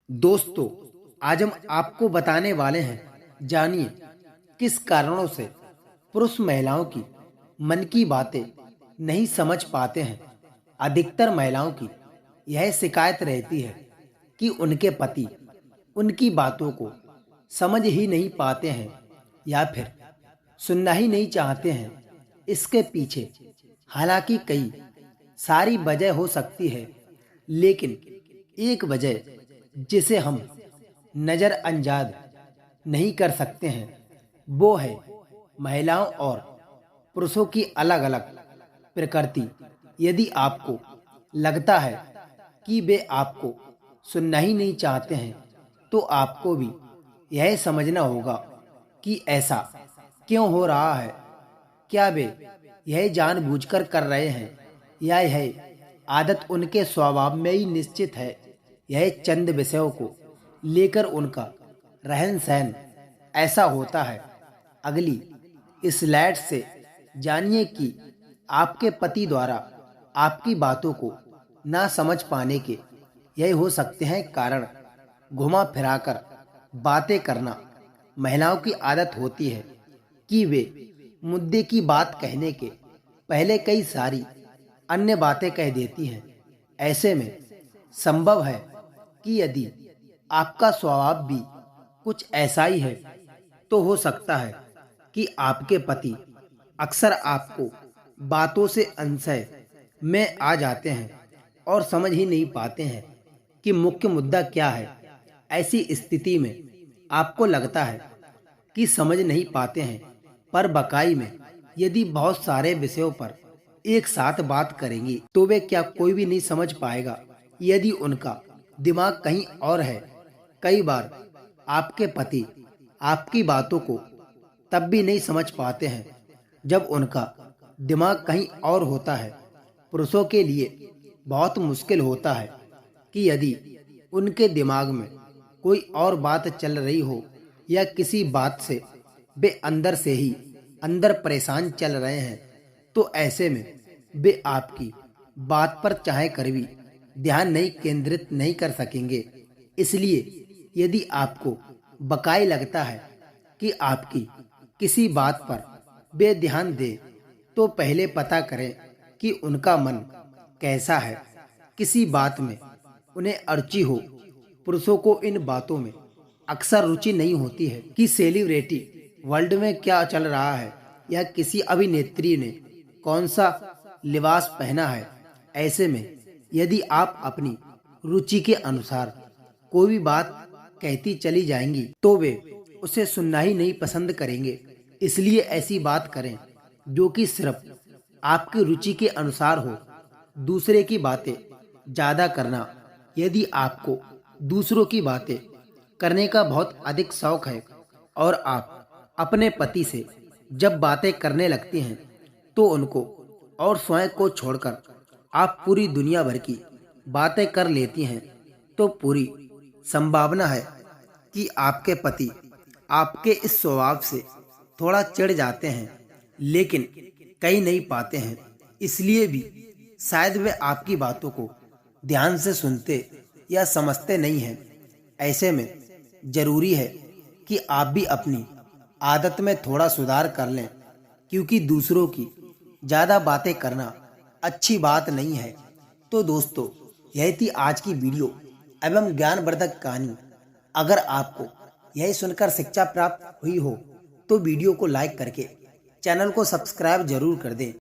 दोस्तों, आज हम आपको बताने वाले हैं, जानिए किस कारणों से पुरुष महिलाओं की मन की बातें नहीं समझ पाते हैं। अधिकतर महिलाओं की यह शिकायत रहती है कि उनके पति उनकी बातों को समझ ही नहीं पाते हैं या फिर सुनना ही नहीं चाहते हैं। इसके पीछे हालांकि कई सारी वजह हो सकती है, लेकिन एक वजह जिसे हम नज़रअंदाज नहीं कर सकते हैं, वो है महिलाओं और पुरुषों की अलग अलग प्रकृति। यदि आपको लगता है कि वे आपको सुनना ही नहीं चाहते हैं, तो आपको भी यह समझना होगा कि ऐसा क्यों हो रहा है। क्या वे यह जानबूझकर कर रहे हैं या यह आदत उनके स्वभाव में ही निश्चित है। यह चंद विषयों को लेकर उनका रहन सहन ऐसा होता है। अगली स्लाइड से जानिए कि आपके पति द्वारा आपकी बातों को ना समझ पाने के यह हो सकते हैं कारण। घुमा फिराकर बातें करना महिलाओं की आदत होती है कि वे मुद्दे की बात कहने के पहले कई सारी अन्य बातें कह देती हैं। ऐसे में संभव है कि यदि आपका स्वभाव भी कुछ ऐसा ही है, तो हो सकता है कि आपके पति अक्सर आपको बातों से अंशय में आ जाते हैं और समझ ही नहीं पाते हैं कि मुख्य मुद्दा क्या है। ऐसी स्थिति में आपको लगता है कि समझ नहीं पाते हैं, पर बकाई में यदि बहुत सारे विषयों पर एक साथ बात करेंगी तो वे क्या कोई भी नहीं समझ पाएगा यदि उनका दिमाग कहीं और है। कई बार आपके पति आपकी बातों को तब भी नहीं समझ पाते हैं जब उनका दिमाग कहीं और होता है। पुरुषों के लिए बहुत मुश्किल होता है कि यदि उनके दिमाग में कोई और बात चल रही हो या किसी बात से वे अंदर से ही अंदर परेशान चल रहे हैं, तो ऐसे में वे आपकी बात पर चाहे कर भी ध्यान नहीं केंद्रित नहीं कर सकेंगे। इसलिए यदि आपको बकाई लगता है कि आपकी किसी बात पर वे ध्यान दे, तो पहले पता करें कि उनका मन कैसा है। किसी बात में उन्हें अर्ची हो। पुरुषों को इन बातों में अक्सर रुचि नहीं होती है कि सेलिब्रिटी वर्ल्ड में क्या चल रहा है या किसी अभिनेत्री ने कौन सा लिबास पहना है। ऐसे में यदि आप अपनी रुचि के अनुसार कोई भी बात कहती चली जाएंगी, तो वे उसे सुनना ही नहीं पसंद करेंगे। इसलिए ऐसी बात करें जो कि सिर्फ आपकी रुचि के अनुसार हो। दूसरे की बातें ज्यादा करना। यदि आपको दूसरों की बातें करने का बहुत अधिक शौक है और आप अपने पति से जब बातें करने लगती हैं, तो उनको और स्वयं को छोड़कर आप पूरी दुनिया भर की बातें कर लेती हैं, तो पूरी संभावना है कि आपके पति आपके इस स्वभाव से थोड़ा चिढ़ जाते हैं, लेकिन कह नहीं पाते हैं। इसलिए भी शायद वे आपकी बातों को ध्यान से सुनते या समझते नहीं हैं। ऐसे में जरूरी है कि आप भी अपनी आदत में थोड़ा सुधार कर लें, क्योंकि दूसरों की ज़्यादा बातें करना अच्छी बात नहीं है। तो दोस्तों, यह थी आज की वीडियो एवं ज्ञानवर्धक कहानी। अगर आपको यह सुनकर शिक्षा प्राप्त हुई हो, तो वीडियो को लाइक करके चैनल को सब्सक्राइब जरूर कर दें।